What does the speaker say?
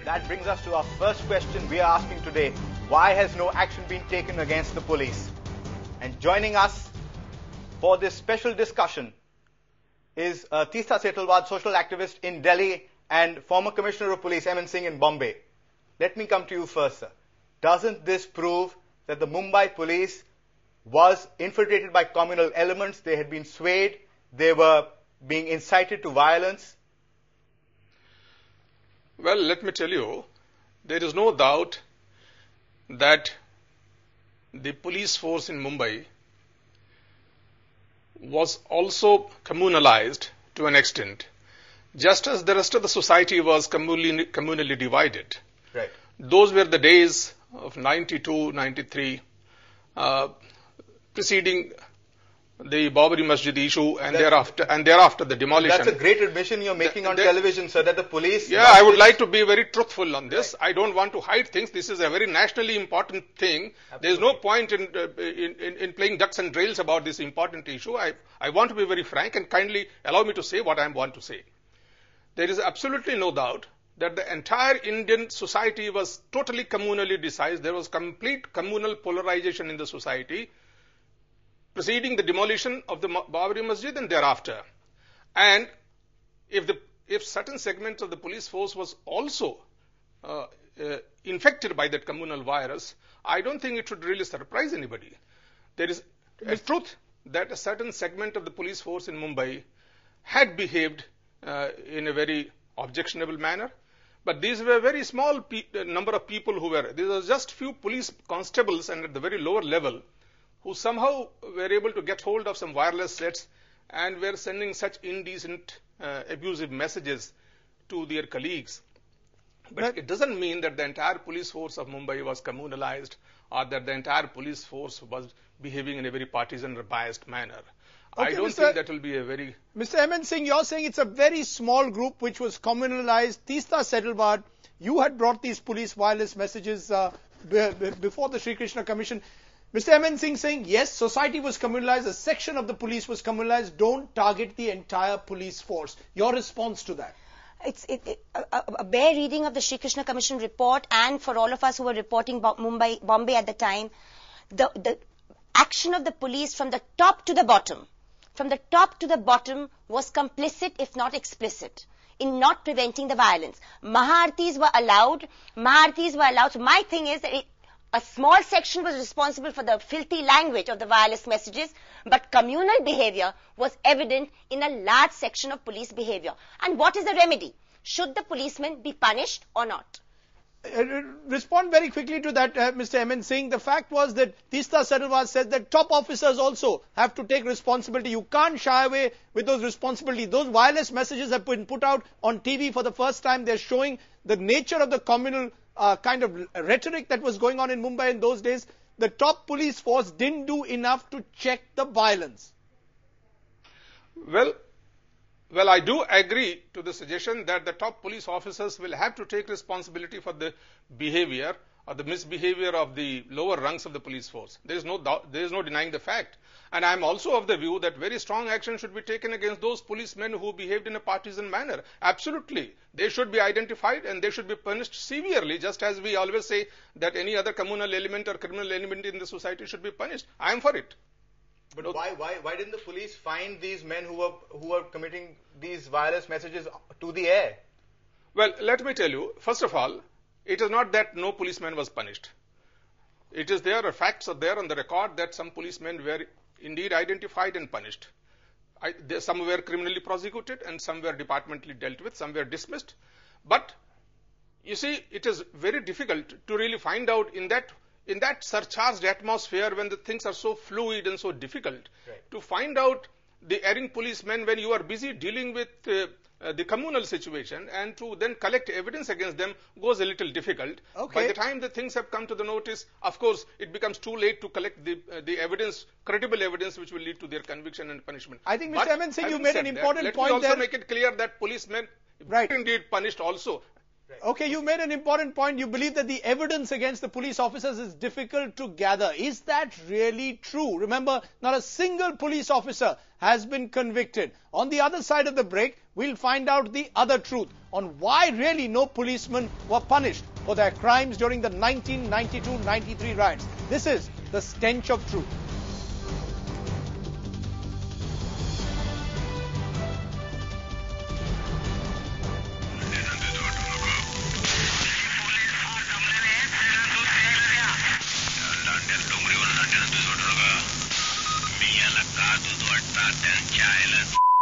That brings us to our first question we are asking today. Why has no action been taken against the police? And joining us for this special discussion is Teesta Setalvad, social activist in Delhi and former Commissioner of Police M.N. Singh in Bombay. Let me come to you first, sir. Doesn't this prove that the Mumbai police was infiltrated by communal elements? They had been swayed. They were being incited to violence. Well, let me tell you, there is no doubt that the police force in Mumbai was also communalized to an extent, just as the rest of the society was communally divided. Right. Those were the days of 92, 93, preceding the Babri Masjid issue and thereafter the demolition. That's a great admission you're making on television, sir, that the police... Yeah, I would like to be very truthful on this. Right. I don't want to hide things. This is a very nationally important thing. Absolutely. There is no point in playing ducks and drills about this important issue. I want to be very frank and kindly allow me to say what I want to say. There is absolutely no doubt that the entire Indian society was totally communally decided. There was complete communal polarization in the society preceding the demolition of the Babri Masjid and thereafter. And if certain segments of the police force was also infected by that communal virus, I don't think it should really surprise anybody. There is a truth that a certain segment of the police force in Mumbai had behaved in a very objectionable manner. But these were a very small number of people who were, these were just few police constables and at the very lower level who somehow were able to get hold of some wireless sets and were sending such indecent, abusive messages to their colleagues. But it doesn't mean that the entire police force of Mumbai was communalized or that the entire police force was behaving in a very partisan or biased manner. Okay, I don't think that will be a very... Mr. M.N. Singh, you're saying it's a very small group which was communalized. Teesta Setalvad, you had brought these police wireless messages before the Sri Krishna Commission. Mr. M.N. Singh saying, yes, society was communalized, a section of the police was communalized, don't target the entire police force. Your response to that? It's a bare reading of the Sri Krishna Commission report, and for all of us who were reporting Bombay at the time, the action of the police from the top to the bottom was complicit, if not explicit, in not preventing the violence. Mahartis were allowed. So my thing is that a small section was responsible for the filthy language of the wireless messages, but communal behavior was evident in a large section of police behavior. And what is the remedy? Should the policemen be punished or not? Respond very quickly to that, Mr. M.N. Singh. The fact was that Teesta Setalvad said that top officers also have to take responsibility. You can't shy away with those responsibilities. Those wireless messages have been put out on TV for the first time. They're showing the nature of the communal kind of rhetoric that was going on in Mumbai in those days. The top police force didn't do enough to check the violence. Well, I do agree to the suggestion that the top police officers will have to take responsibility for the behavior or the misbehavior of the lower ranks of the police force. There is no denying the fact. And I am also of the view that very strong action should be taken against those policemen who behaved in a partisan manner. Absolutely. They should be identified and they should be punished severely, just as we always say that any other communal element or criminal element in the society should be punished. I am for it. But why didn't the police find these men who were committing these wireless messages to the air? Well, let me tell you, first of all, it is not that no policeman was punished. It is there, facts are there on the record that some policemen were indeed identified and punished. Some were criminally prosecuted and some were departmentally dealt with, some were dismissed. But you see, it is very difficult to really find out in that surcharged atmosphere when the things are so fluid and so difficult, right, to find out the erring policemen when you are busy dealing with the communal situation, and to then collect evidence against them goes a little difficult. Okay. By the time the things have come to the notice, of course, it becomes too late to collect the evidence, credible evidence, which will lead to their conviction and punishment. I think, Mr. M.N. Singh, you made an important point there. Let me also make it clear that policemen were indeed punished also. Right. Okay, you made an important point. You believe that the evidence against the police officers is difficult to gather. Is that really true? Remember, not a single police officer has been convicted. On the other side of the break, we'll find out the other truth. on why really no policemen were punished for their crimes during the 1992-93 riots. This is the stench of truth. Mia la casa do Arta Challenge.